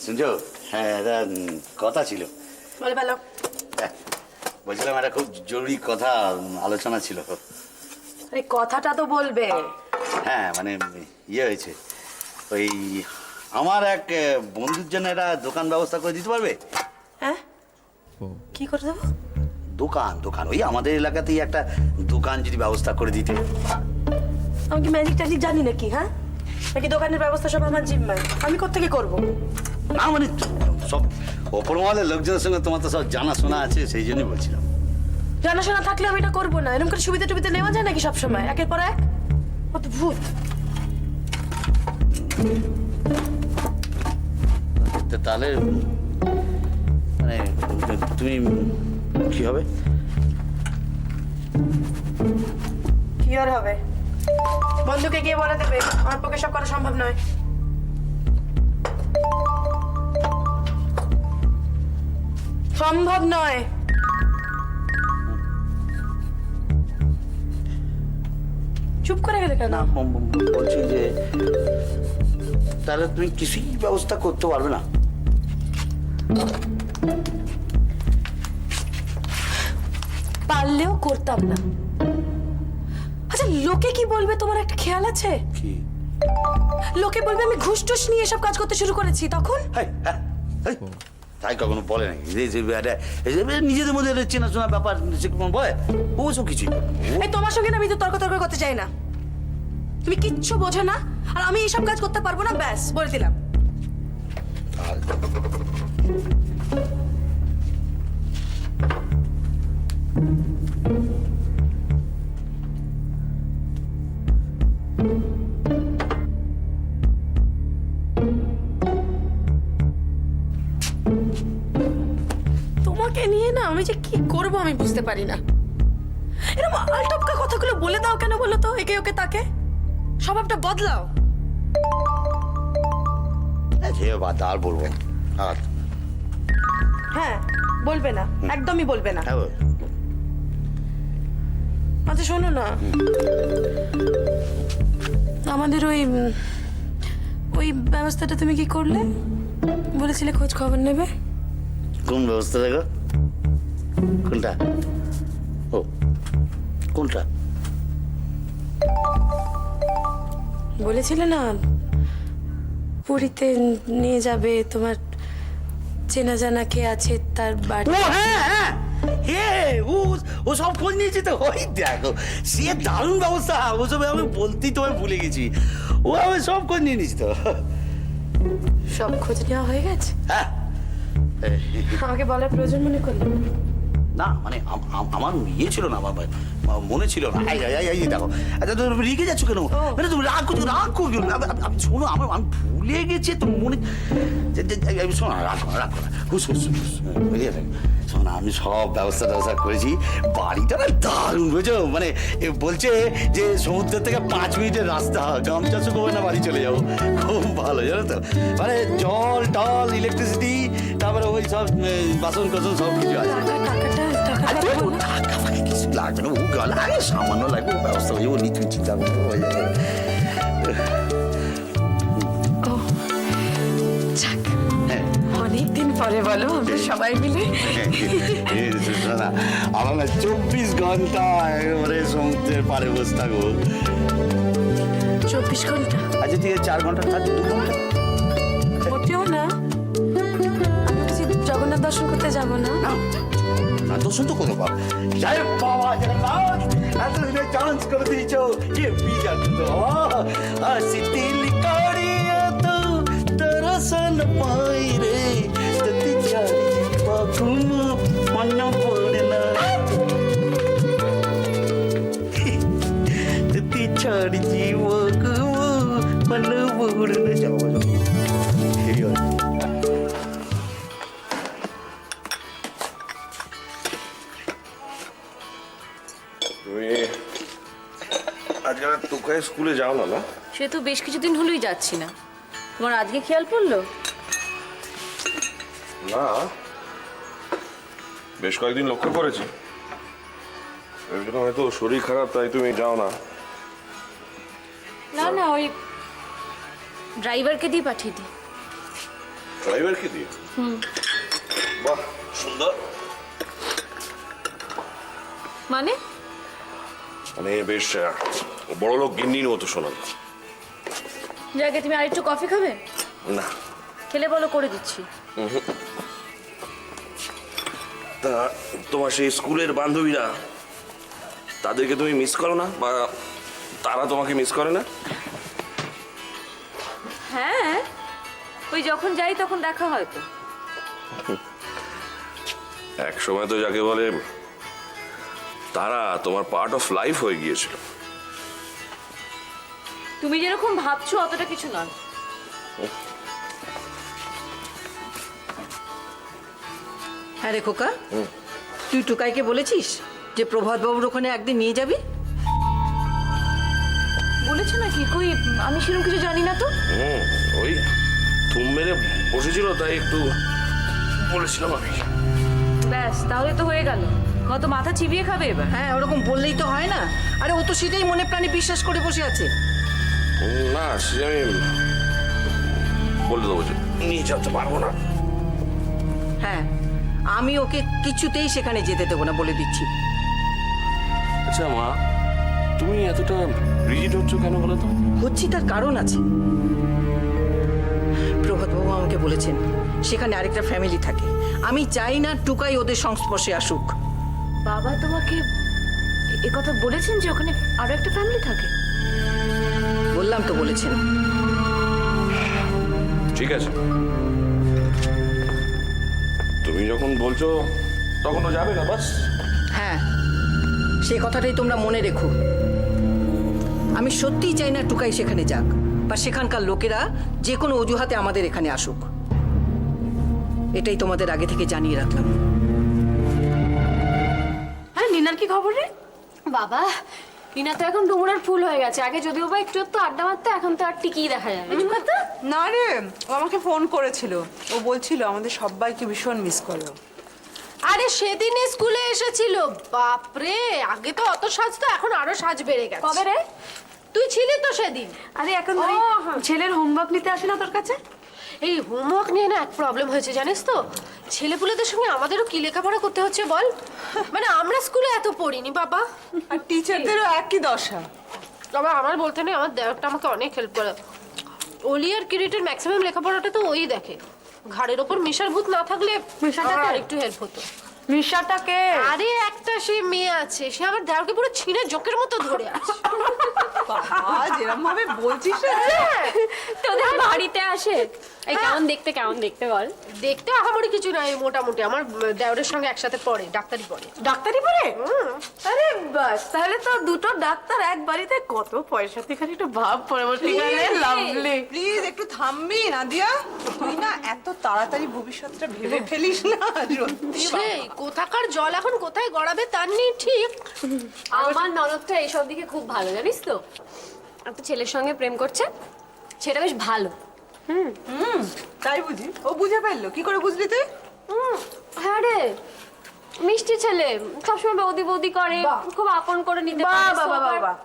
শুনছো? হ্যাঁ, একটা কথা ছিল। বলে ভালো। বলছিলাম একটা খুব জরুরি কথা আলোচনা ছিল। আরে কথাটা তো বলবে। হ্যাঁ, মানে ইয়ে হয়েছে, ওই আমার এক বন্ধুর জন্য একটা দোকান ব্যবস্থা করে দিতে পারবে? হ্যাঁ, কি করে দেবো? দোকান দোকান ওই আমাদের এলাকাতেই একটা দোকান যদি ব্যবস্থা করে দিতে। আমি কি ম্যাজিক ট্যাজিক জানি নাকি? হ্যাঁ, নাকি দোকানের ব্যবস্থা সব আমার জিম্মায়? আমি কোত্থেকে করবো? না মানে সব ওপর মহলের লোকজনের সঙ্গে তোমার তো সব জানাশোনা আছে, সেই জন্যই বলছিলাম। জানাশোনা থাকলে আমি এটা করবো না। এরকম করে সুবিধা টুবিধা নেওয়া যায় নাকি সবসময় একের পর এক? অদ্ভুত। তাহলে মানে তুমি কি হবে? কি আর হবে? বন্ধুকে গিয়ে বলে দেবে। আমার পক্ষে সব করা সম্ভব নয়। সম্ভব নয়। চুপ করে গেলে কেন? না বলছি যে তাহলে তুমি কিছুই ব্যবস্থা করতে পারবে না? পারলেও করতাম না। আচ্ছা, লোকে কি বলবে তোমার একটা খেয়াল আছে? কি লোকে বলবে আমি ঘুষ টুস নিয়ে এসব কাজ করতে শুরু করেছি, তখন? তাই কখনো বলে নাকি? নিজেদের মধ্যে চেনাশোনা ব্যাপার সে কখনো বলে? ওসব কিছুই বলে না। এই তোমার সঙ্গে না আমি তো তর্ক করতে চাই না। তুমি কিচ্ছু বোঝো না, আর আমি এইসব কাজ করতে পারবো না, ব্যাস বলে দিলাম। তোমাকে নিয়ে না আমি যে কি করবো আমি বুঝতে পারি না। এরকম আলটপকা কথাগুলো বলে দাও কেন বলো তো? একে ওকে তাকে স্বভাবটা বদলাও। যে বাদ আর বলবো না। হ্যাঁ, বলবে না, একদমই বলবে না। হ্যাঁ, আচ্ছা শোনো না, আমাদের ওই ওই ব্যবস্থাটা তুমি কি করলে? বলেছিলে খোঁজ খবর নেবে। কোন ব্যবস্থা দেখো? কোনটা? ও কোনটা? বলেছিলে না পুরীতে নিয়ে যাবে, তোমার চেনা জানা কে আছে তার বাড়ি। ও হ্যাঁ হ্যাঁ, ও সব খোঁজ নিয়েছি তো। ওই দেখো, সে দারুণ ব্যবস্থা। ওসব আমি বলতেই তোমায় ভুলে গেছি। ও আমি সব খোঁজ নিয়ে নিয়েছি তো। সব খোঁজ নেওয়া হয়ে গেছে? হ্যাঁ, আমাকে বলার প্রয়োজন মনে করলে? না মানে আমার ইয়ে ছিল না, আমার মনে ছিল না। এই দেখো, আচ্ছা তুমি রেগে যাচ্ছ কেন? মানে তুমি রাগ করছো, রাগ করছো। শোনো, আমি ভুলে গেছি তো মনে। শোনো, রাগ করো, রাগ করো। শোনো, আমি সব ব্যবস্থা করেছি। বাড়িটা না দারুণ, বুঝছো? মানে বলছে যে সমুদ্র থেকে 5 মিনিটের রাস্তা, গামছা শুকোবে না বাড়ি চলে যাবো। খুব ভালো, জানো তো? মানে জল টল ইলেকট্রিসিটি, তারপরে ওই সব বাসন কোসন সব কিছু আছে। কিছু লাগবে না, ও গেল আগে সামান্য লাগবে, ও ব্যবস্থা হয়ে যাবো। তুমি চিন্তা করতে হয়ে যাবে। অনেকদিন পরে বলো আমরা সবাই মিলে। আমার না 24 ঘন্টা একেবারে সমুদ্রের পাড়ে বসে থাকবো। 24 ঘন্টা? আচ্ছা ঠিক আছে, 4 ঘন্টা থাকবে, 2 ঘন্টা মোটেও না। জগন্নাথ দর্শন করতে যাবো না? না, দর্শন তো করবো। জয় বাবা জগন্নাথ, এতদিনে চান্স করে দিয়েছো। ये बीजा तो हसी दिल करिया तो दर्शन पाई रे, तती चारी बाकुम मन पड़ना, तती चारी जीवकुम मन पड़ना। जाओ जाओ, ठीक है। আজকাল তোকে স্কুলে যাও না? না, সে তো বেশ কিছুদিন হলোই যাচ্ছি না। তোমার আজকে খেয়াল পড়লো? না, বেশ কয়েকদিন লক্ষ্য করেছি। হয়তো শরীর খারাপ, তাই তুমি যাও না। না না, ওই ড্রাইভারকে দিয়ে পাঠিয়ে দিই। ড্রাইভারকে দিয়ে বাহ সুন্দর। মানে মানে বেশ বড় লোক গিন্নির মতো শোনালো। যাকে তুমি আরেকটু কফি খাবে? না খেলে বলো, করে দিচ্ছি। তা তোমার সেই স্কুলের বান্ধবীরা, তাদেরকে তুমি মিস করো না, বা তারা তোমাকে মিস করে না? হ্যাঁ, ওই যখন যাই তখন দেখা হয় তো। এক সময় তো যাকে বলে তারা তোমার পার্ট অফ লাইফ হয়ে গিয়েছিল। তুমি যেরকম ভাবছো অতটা কিছু নয়। হ্যাঁ রে খোকা, তুই টুকাইকে বলেছিস যে প্রভাত বাবুর ওখানে একদিন নিয়ে যাবি? বলেছো নাকি? কই, আমি সেরকম কিছু জানি না তো। ওই থুম মেরে বসেছিল তাই একটু বলেছিলাম আমি। ব্যাস, তাহলে তো হয়ে গেল। কত মাথা চিবিয়ে খাবে এবার? হ্যাঁ, ওরকম বললেই তো হয় না। আরে ও তো সেটাই মনে প্রাণে বিশ্বাস করে বসে আছে। না সে আমি বলে দেবো যে নিয়ে যেতে পারবো না। হ্যাঁ, আমি ওকে কিছুতেই সেখানে যেতে দেবো না, বলে দিচ্ছি। আচ্ছা মা, তুমি এতটা রিজিড হচ্ছ কেন বলো তো? হচ্ছি তার কারণ আছে। প্রভাত বাবু আমাকে বলেছেন সেখানে আরেকটা ফ্যামিলি থাকে। আমি চাই না টুকাই ওদের সংস্পর্শে আসুক। বাবা তোমাকে এ কথা বলেছেন যে ওখানে আরো একটা ফ্যামিলি থাকে? বললাম তো, বলেছেন। ঠিক আছে, তুমি যখন বলছো তখন ও যাবে না, বাস। হ্যাঁ, সেই কথাটাই তোমরা মনে রেখো। আমি সত্যিই চাই না টুকাই সেখানে যাক, বা সেখানকার লোকেরা যে কোনো অজুহাতে আমাদের এখানে আসুক। এটাই তোমাদের আগে থেকে জানিয়ে রাখলাম। আরে নিনার কি খবর রে? বাবা, রিনা তো এখন ডুমুরের ফুল হয়ে গেছে। আগে যদিও বা একটু একটু আড্ডা মারতো, এখন তো আর টিকিয়ে দেখা যায় না। না রে, ও আমাকে ফোন করেছিল। ও বলছিল আমাদের সবাইকে ভীষণ মিস করলো। আরে সেদিন স্কুলে এসেছিল, বাপরে, আগে তো অত সাজতো, এখন আরো সাজ বেড়ে গেছে। কবে রে? তুই ছিলি তো সেদিন। আরে এখন ওই ছেলের হোমওয়ার্ক নিতে আসে না তোর কাছে? এই হোমওয়ার্ক নিয়ে না এক প্রবলেম হয়েছে জানিস তো। ছেলেপুলেদের সঙ্গে আমাদেরও কি লেখাপড়া করতে হচ্ছে বল। মানে আমরা স্কুলে এত পড়িনি বাবা। আর টিচারদেরও একই দশা। তবে আমার বলতে নেই, আমার দেওয়ারটা আমাকে অনেক হেল্প করে। অলি আর কিরিটের ম্যাক্সিমাম লেখাপড়াটা তো ওই দেখে। ঘাড়ের ওপর মিশার ভূত না থাকলে মিশাটাকে? আর একটু হেল্প হতো। মিশাটাকে? আরে একটা সে মেয়ে আছে, সে আমার দেওরকে পুরো ছিঁড়ে জোকের মতো ধরে আছে। বাবা, যেরকম ভাবে বলছিস তোদের বাড়িতে আসে? এই কেমন দেখতে, কেমন দেখতে বল? দেখতে আহামরি কিছু নাই, মোটামুটি আমার দেওরের সঙ্গে একসাথে পড়ে, ডাক্তারি পড়ে। ডাক্তারি পড়ে? আরে বাস, তাহলে তো দুটো ডাক্তার এক বাড়িতে, কত পয়সা তুই খালি একটু ভাব পরবর্তীকালে। লাভলি। প্লিজ একটু থামবি নাদিয়া। তুই না এত তাড়াতাড়ি ভবিষ্যৎটা ভেবে ফেলিস না। সত্যি সেই কোথাকার জল এখন কোথায় গড়াবে তার নেই ঠিক। আমার ননদটা এইসব দিকে খুব ভালো, জানিস তো? একটা ছেলের সঙ্গে প্রেম করছে, সেটা বেশ ভালো। তাই বুঝি? ও বুঝে ফেললো? কি করে বুঝলি তুই? হ্যাঁ রে, মিষ্টি ছেলে, সবসময় বৌদি বৌদি করে, খুব আপন করে নিতে বাহ পারে। বাহ বাহ বাহ,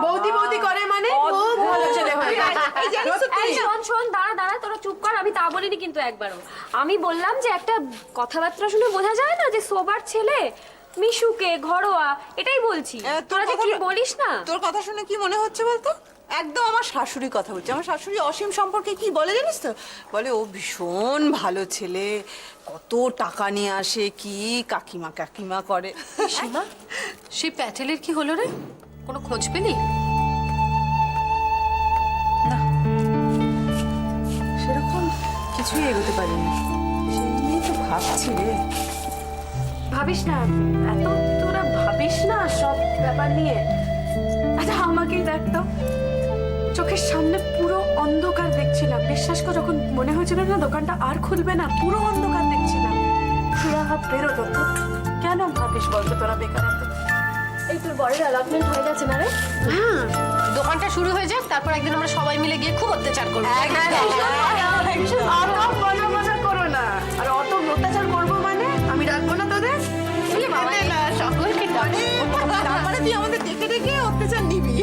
বৌদি বৌদি করে মানে খুব ভালো ছেলে হয়ে গেছে। এই জানিস তো এই তুই? শোন শোন, দাঁড়া দাঁড়া, তোরা চুপ কর। আমি তা বলিনি কিন্তু একবারও। আমি বললাম যে একটা কথাবার্তা শুনে বোঝা যায় না যে সোবার ছেলে, মিশুকে, ঘরোয়া, এটাই বলছি। তোরা যে কি বলিস না। তোর কথা শুনে কি মনে হচ্ছে বলতো? একদম আমার শাশুড়ি কথা বলছে। আমার শাশুড়ি অসীম সম্পর্কে কি বলে জানিস তো? বলে ও ভীষণ ভালো ছেলে, কত টাকা নিয়ে আসে, কি কাকিমা কাকিমা করে। সীমা, সেই প্যাটেলের কি হলো রে? কোনো খোঁজ পেলি? সেরকম কিছুই এগোতে পারিনি। সেই নিয়েই তো ভাবছি রে। ভাবিস না এত, তোরা ভাবিস না সব ব্যাপার নিয়ে। আচ্ছা আমাকেই দেখতো, চোখের সামনে পুরো অন্ধকার দেখছিলাম। বিশ্বাস কর, যখন মনে হয়েছিল না দোকানটা আর খুলবে না, পুরো অন্ধকার দেখছিলাম। পুরা হাত বেরোতো তো। কেন ভাবিস বলতো তোরা বেকার এত? এই তোর বরের অ্যালটমেন্ট হয়ে গেছে না রে? দোকানটা শুরু হয়ে যাক, তারপর একদিন আমরা সবাই মিলে গিয়ে খুব অত্যাচার করবো। অত মজা মজা করো না, আর অত অত্যাচার করবো মানে আমি রাখবো না তোদের। না, সকলকে ডাকো। তার মানে তুই আমাদের দেখে দেখে অত্যাচার নিবি।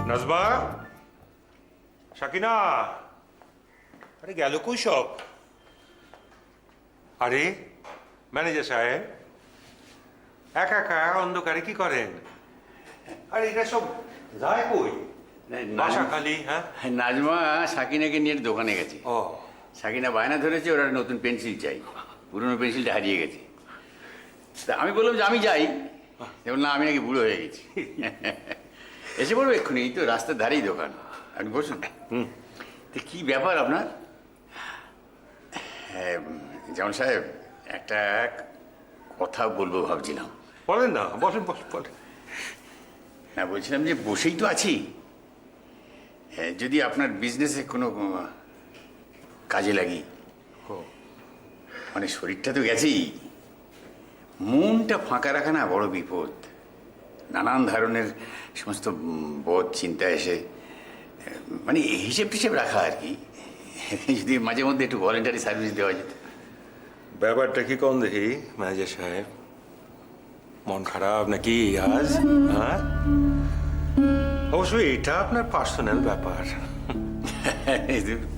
নাজমা, সাকিনা, আরে গেল কই সব? আরে ম্যানেজার সাহেব একা একা অন্ধকারে কি করেন? আরে এটা সব যায় কই? বাসা খালি? হ্যাঁ, নাজমা সাকিনাকে নিয়ে দোকানে গেছে। ও সাকিনা বায়না ধরেছে ওরা নতুন পেন্সিল চাই, পুরনো পেন্সিলটা হারিয়ে গেছে। তা আমি বললাম যে আমি যাই, না আমি নাকি বুড়ো হয়ে গেছি। এসে বলবো এক্ষুনি, এই তো রাস্তার ধারেই দোকান, আপনি বসুন। তো কি ব্যাপার আপনার? হ্যাঁ জামাল সাহেব, একটা কথা বলবো ভাবছিলাম। বলেন না, বলেন বলেন বলেন। না বলছিলাম যে বসেই তো আছি, হ্যাঁ যদি আপনার বিজনেসে কোনো কাজে লাগি। মানে শরীরটা তো গেছেই, মনটা ফাঁকা রাখা না বড় বিপদ। নানান ধরনের সমস্ত বোধ চিন্তা এসে, মানে হিসেব টিসেব রাখা আর কি। যদি মাঝে মধ্যে একটু ভলেন্টারি সার্ভিস দেওয়া যেত। ব্যাপারটা কি কোন দেখি ম্যানেজার সাহেব? মন খারাপ নাকি আজ? হ্যাঁ, অবশ্যই এটা আপনার পার্সোনাল ব্যাপার।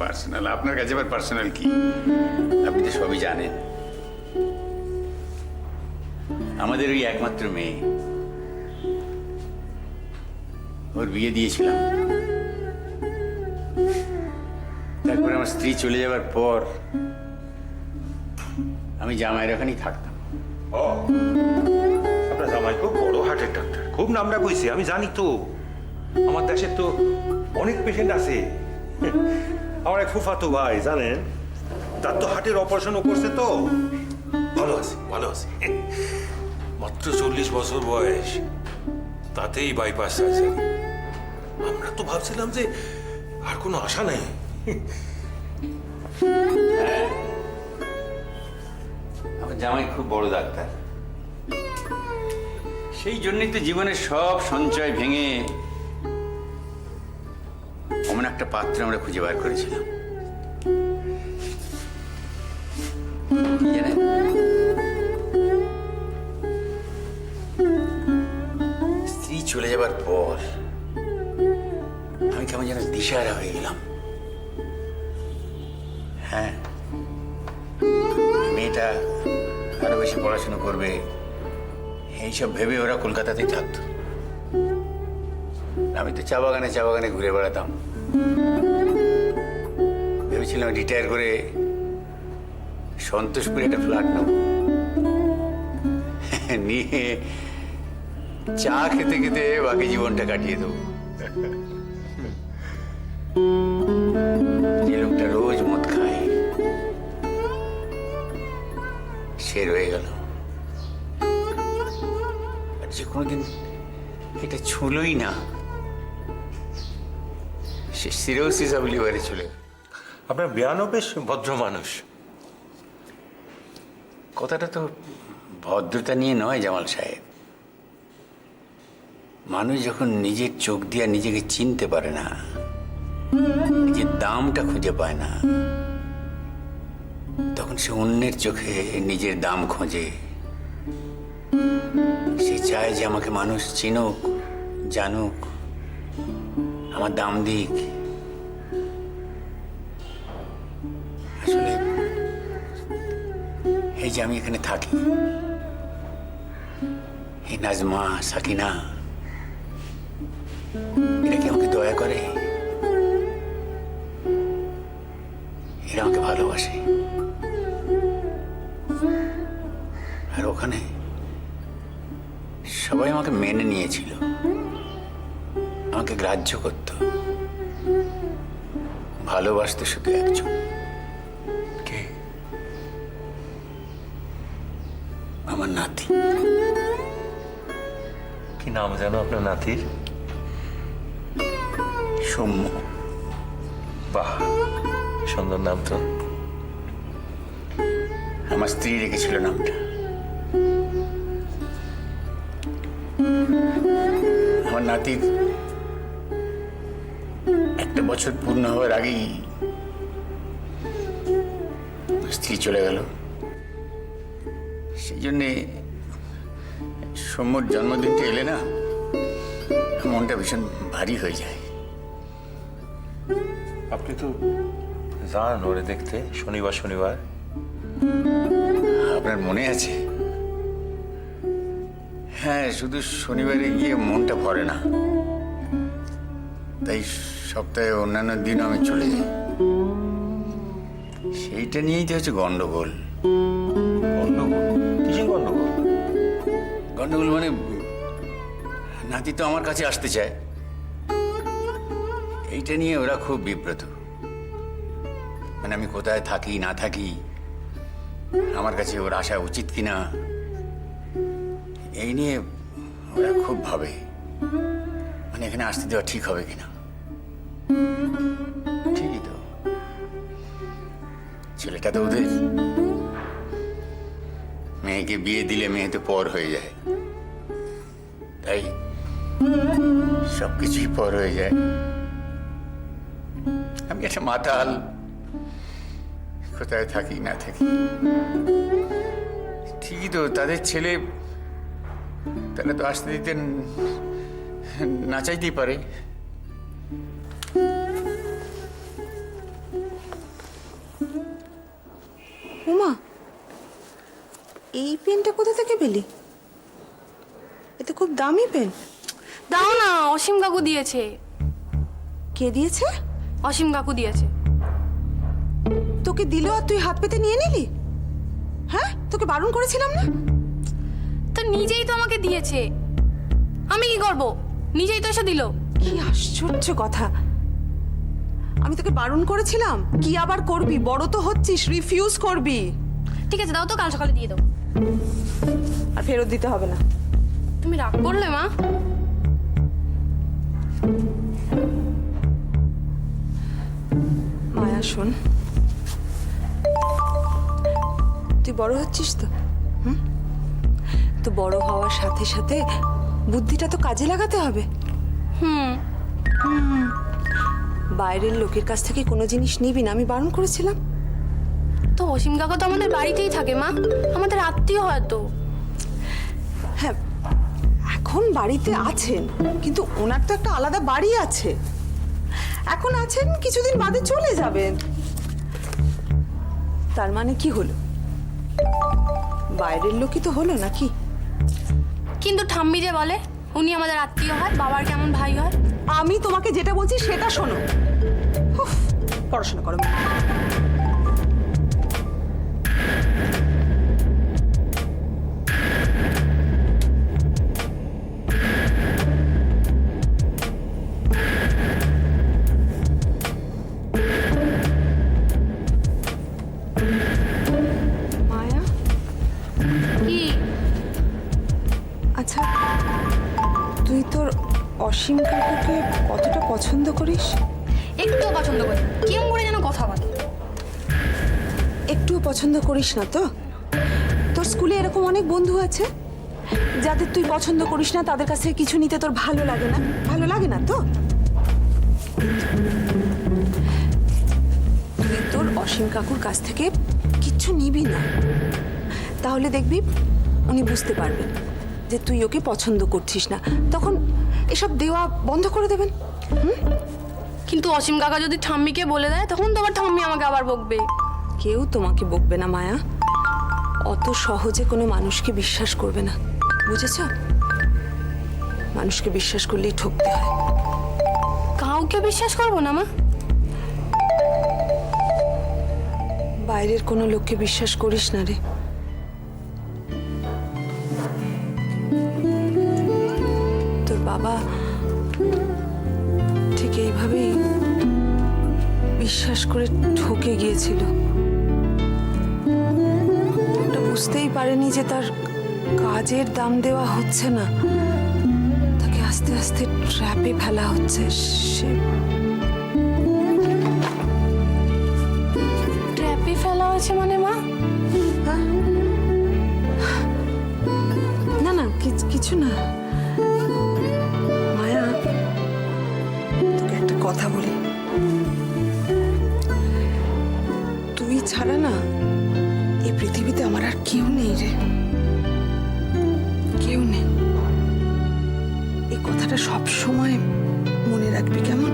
পার্সোনাল? আপনার কাছে আবার পার্সোনাল কি? আপনি তো সবই জানেন। আমাদের ওই একমাত্র মেয়ে, ওর বিয়ে দিয়েছিলাম। তারপরে আমার স্ত্রী চলে যাওয়ার পর আমি জামাইয়ের ওখানেই থাকতাম। ও, আপনার জামাই খুব বড় হার্টের ডাক্তার, খুব নামডাক হয়েছে, আমি জানি তো। আমার দেশের তো অনেক পেশেন্ট আছে। আমার এক ফুফাতো ভাই জানেন, তার তো হার্টের অপারেশনও করছে, তো ভালো আছে ভালো আছে। মাত্র 40 বছর বয়স, তাতেই বাইপাস সার্জারি। আমরা তো ভাবছিলাম যে আর কোনো আশা নাই। আমার জামাই খুব বড় ডাক্তার, সেই জন্যই তো জীবনের সব সঞ্চয় ভেঙে এমন একটা পাত্র আমরা খুঁজে বার করেছিলাম। কি জানেন, স্ত্রী চলে যাবার পর আমি কেমন যেন দিশাহারা হয়ে গেলাম। হ্যাঁ, মেয়েটা আরো বেশি পড়াশোনা করবে এইসব ভেবে ওরা কলকাতাতেই থাকতো। আমি তো চা বাগানে ঘুরে বেড়াতাম। ভেবেছিলাম রিটায়ার করে সন্তোষপুরে একটা ফ্ল্যাট নেব, নিয়ে চা খেতে খেতে বাকি জীবনটা কাটিয়ে দেবো। যে লোকটা রোজ মদ খায় সে রয়ে গেল, আর যে কোনোদিন এটা ছুঁলোই না সে সিরোসিস অব লিভারে চলে গেল। আপনার বেয়ানও বেশ ভদ্র মানুষ। কথাটা তো ভদ্রতা নিয়ে নয় জামাল সাহেব। মানুষ যখন নিজের চোখ দিয়ে নিজেকে চিনতে পারে না, নিজের দামটা খুঁজে পায় না, তখন সে অন্যের চোখে নিজের দাম খোঁজে। সে চায় যে আমাকে মানুষ চিনুক, জানুক, আমার দাম দিক। আসলে এই যে আমি এখানে থাকি, এই নাজমা, সাকিনা, এরা কি আমাকে দয়া করে? এরা আমাকে ভালোবাসে। আর ওখানে সবাই আমাকে মেনে নিয়েছিল, আমাকে গ্রাহ্য করত, ভালোবাসতে শুধু একজন। কে? আমার নাতি। কি নাম জানো আপনার নাতির? সৌম্য। বাহ, সুন্দর নাম তো। আমার স্ত্রী রেখেছিল নামটা। আমার নাতির 1 বছর পূর্ণ হওয়ার আগেই স্ত্রী চলে গেল। সেই জন্যে সৌম্যর জন্মদিনটা এলে না, মনটা ভীষণ ভারী হয়ে যায়। আপনি তো যান ওরে দেখতে শনিবার শনিবার। আপনার মনে আছে? হ্যাঁ, শুধু শনিবারে গিয়ে মনটা ভরে না, তাই সপ্তাহে অন্যান্য দিনও আমি চলে যাই। সেইটা নিয়েই তো হচ্ছে গন্ডগোল। গন্ডগোল? কিসের গন্ডগোল? গন্ডগোল মানে নাতি তো আমার কাছে আসতে চায়, এইটা নিয়ে ওরা খুব বিব্রত। মানে আমি কোথায় থাকি না থাকি, আমার কাছে ওর আসা উচিত কিনা, এই নিয়ে ওরা খুব ভাবে। মানে এখানে আসতে দেওয়া ঠিক হবে কিনা। ঠিকই তো, ছেলেটা তো ওদের। মেয়েকে বিয়ে দিলে মেয়ে তো পর হয়ে যায়, তাই সবকিছুই পর হয়ে যায়। আমি একটা মাতাল, কোথায় থাকি না থাকি। ঠিকই তো, তাদের ছেলে, তারা তো আসতে দিতে না চাইতেই পারে। উমা, এই পেনটা কোথা থেকে পেলি? এটা খুব দামি পেন। দাও না, অসীম কাকু দিয়েছে। কে দিয়েছে? অসীম কাকু দিয়েছে। তোকে দিল আর তুই হাত পেতে নিয়ে নিলি? হ্যাঁ, তোকে বারণ করেছিলাম না? তো নিজেই তো আমাকে দিয়েছে, আমি কি করব? নিজেই তো এসে দিল। কি আশ্চর্য কথা! আমি তোকে বারণ করেছিলাম, কি আবার করবি? বড় তো হচ্ছিস, রিফিউজ করবি। ঠিক আছে, দাও তো, কাল সকালে দিয়ে দাও। আর ফেরত দিতে হবে না। তুমি রাগ করলে মা? মায়া শোন, তুই বড় হচ্ছিস তো, তো বড় হওয়ার সাথে সাথে বুদ্ধিটা তো কাজে লাগাতে হবে। বাইরের লোকের কাছ থেকে কোনো জিনিস নিবি না, আমি বারণ করেছিলাম। তো অসীম কাকু তো আমাদের বাড়িতেই থাকে মা, আমাদের আত্মীয় হয়তো। হ্যাঁ, এখন বাড়িতে আছেন, কিন্তু ওনার তো একটা আলাদা বাড়ি আছে। এখন আছেন, কিছুদিন বাদে চলে যাবেন। তার মানে কি হলো? বাইরের লোকই তো হলো নাকি? কিন্তু ঠাম্মি যে বলে উনি আমাদের আত্মীয় হয়, বাবার কেমন ভাই হয়। আমি তোমাকে যেটা বলছি সেটা শোনো। উফ, পড়াশোনা করো। মায়া, কি? আচ্ছা, তুই তোর অসীম কাকুকে কতটা পছন্দ করিস? একটুও পছন্দ করি, কেমন করে যেন কথা বলে। একটুও পছন্দ করিস না তো? তোর স্কুলে এরকম অনেক বন্ধু আছে যাদের তুই পছন্দ করিস না, তাদের কাছে কিছু নিতে তোর ভালো লাগে না? ভালো লাগে না তো? তুই তোর অসীম কাকুর কাছ থেকে কিচ্ছু নিবি না, তাহলে দেখবি উনি বুঝতে পারবেন যে তুই ওকে পছন্দ করছিস না, তখন এসব দেওয়া বন্ধ করে দেবেন। কিন্তু অসীম কাকা যদি ঠাম্মিকে বলে দেয়, তখন তো আবার ঠাম্মি আমাকে আবার বকবে। কেউ তোমাকে বকবে না মায়া, অত সহজে কোনো মানুষকে বিশ্বাস করবে না, বুঝেছ? মানুষকে বিশ্বাস করলেই ঠকতে হয়। কাউকে বিশ্বাস করবো না মা? বাইরের কোনো লোককে বিশ্বাস করিস না রে। তোর বাবা ঠিক এইভাবেই বিশ্বাস করে ঠকে গিয়েছিল। ওটা বুঝতেই পারেনি যে তার কাজের দাম দেওয়া হচ্ছে না, তাকে আস্তে আস্তে ট্র্যাপে ফেলা হচ্ছে। সে ট্র্যাপে ফেলা হয়েছে মানে মা? না না, কিছু না মায়া, তোকে একটা কথা বলি। তুই ছাড়া না এই পৃথিবীতে আমার আর কেউ নেই রে, কেউ নেই। এই কথাটা সব সময় মনে রাখবি, কেমন?